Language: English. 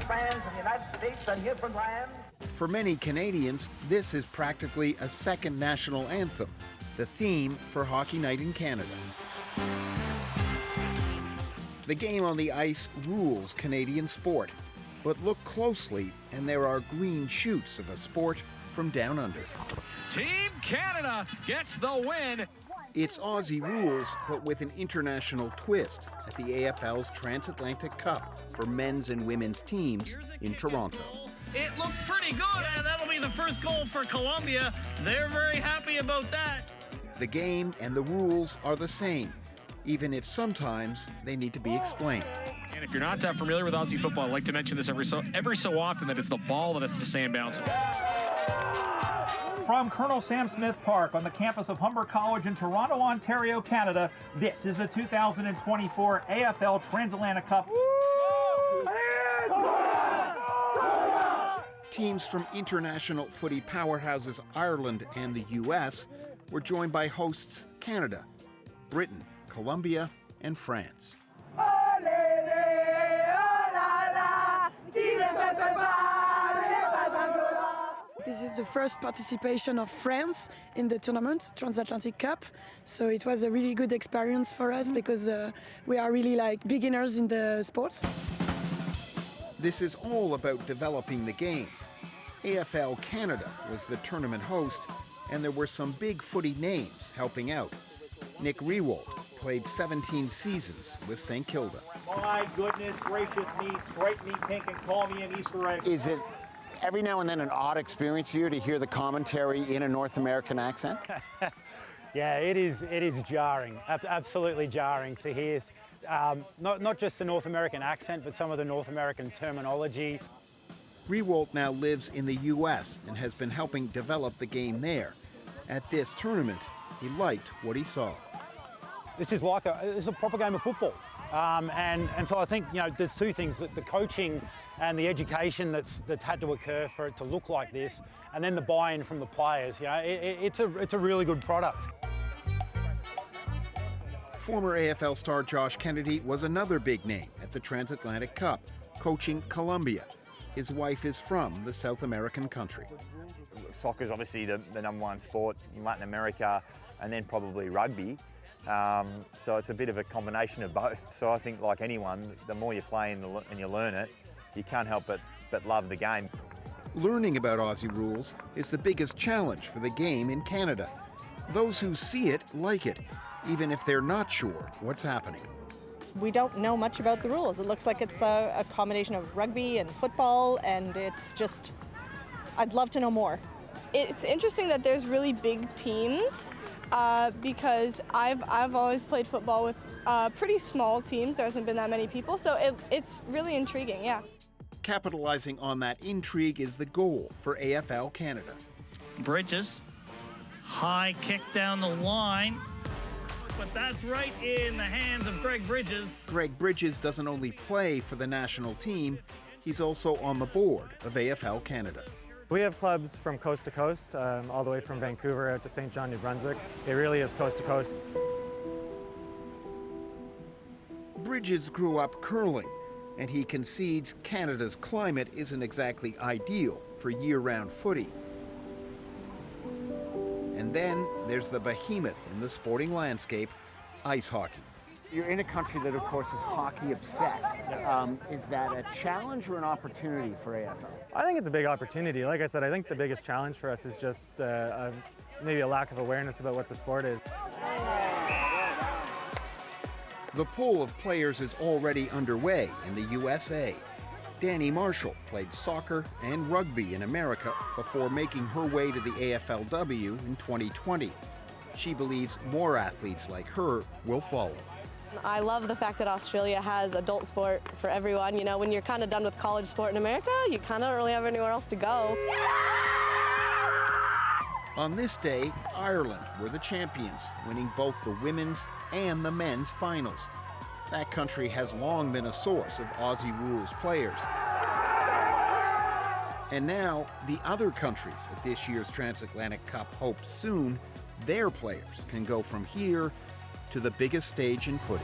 fans of the United States and Newfoundland. For many Canadians, this is practically a second national anthem, the theme for Hockey Night in Canada. The game on the ice rules Canadian sport, but look closely and there are green shoots of a sport from down under. Team Canada gets the win. It's Aussie Rules, but with an international twist at the AFL's Transatlantic Cup for men's and women's teams in Toronto. It looks pretty good, and that'll be the first goal for Colombia. They're very happy about that. The game and the rules are the same, even if sometimes they need to be explained. And if you're not that familiar with Aussie football, I like to mention this every so often, that it's the ball that has to stay in bounds. From Colonel Sam Smith Park on the campus of Humber College in Toronto, Ontario, Canada, this is the 2024 AFL Transatlantic Cup. Teams from international footy powerhouses Ireland and the US were joined by hosts Canada, Britain, Colombia, and France. This is the first participation of France in the tournament, Transatlantic Cup. So it was a really good experience for us because we are really like beginners in the sports. This is all about developing the game. AFL Canada was the tournament host, and there were some big footy names helping out. Nick Riewoldt played 17 seasons with St. Kilda. My goodness gracious me, stripe me pink and call me an Easter egg. Is it every now and then an odd experience for you to hear the commentary in a North American accent? Yeah, it is jarring, absolutely jarring to hear not just the North American accent, but some of the North American terminology. Riewoldt now lives in the US and has been helping develop the game there. At this tournament, he liked what he saw. This is a proper game of football. And so I think, there's two things, the coaching and the education that's had to occur for it to look like this, and then the buy-in from the players. It's a really good product. Former AFL star Josh Kennedy was another big name at the Transatlantic Cup, coaching Colombia. His wife is from the South American country. Soccer is obviously the number one sport in Latin America, and then probably rugby. So it's a bit of a combination of both. So I think, like anyone, the more you play and you learn it, you can't help but love the game. Learning about Aussie rules is the biggest challenge for the game in Canada. Those who see it like it, even if they're not sure what's happening. We don't know much about the rules. It looks like it's a combination of rugby and football, and it's just, I'd love to know more. It's interesting that there's really big teams because I've always played football with pretty small teams. There hasn't been that many people, so it's really intriguing, yeah. Capitalizing on that intrigue is the goal for AFL Canada. Bridges, high kick down the line, but that's right in the hands of Greg Bridges. Greg Bridges doesn't only play for the national team, he's also on the board of AFL Canada. We have clubs from coast to coast, all the way from Vancouver out to St. John, New Brunswick. It really is coast to coast. Bridges grew up curling, and he concedes Canada's climate isn't exactly ideal for year-round footy. And then there's the behemoth in the sporting landscape, ice hockey. You're in a country that, of course, is hockey obsessed. Is that a challenge or an opportunity for AFL? I think it's a big opportunity. Like I said, I think the biggest challenge for us is just maybe a lack of awareness about what the sport is. The pool of players is already underway in the USA. Danny Marshall played soccer and rugby in America before making her way to the AFLW in 2020. She believes more athletes like her will follow. I love the fact that Australia has adult sport for everyone. You know, when you're kind of done with college sport in America, you kind of don't really have anywhere else to go. On this day, Ireland were the champions, winning both the women's and the men's finals. That country has long been a source of Aussie Rules players. And now, the other countries at this year's Transatlantic Cup hope soon their players can go from here to the biggest stage in footy.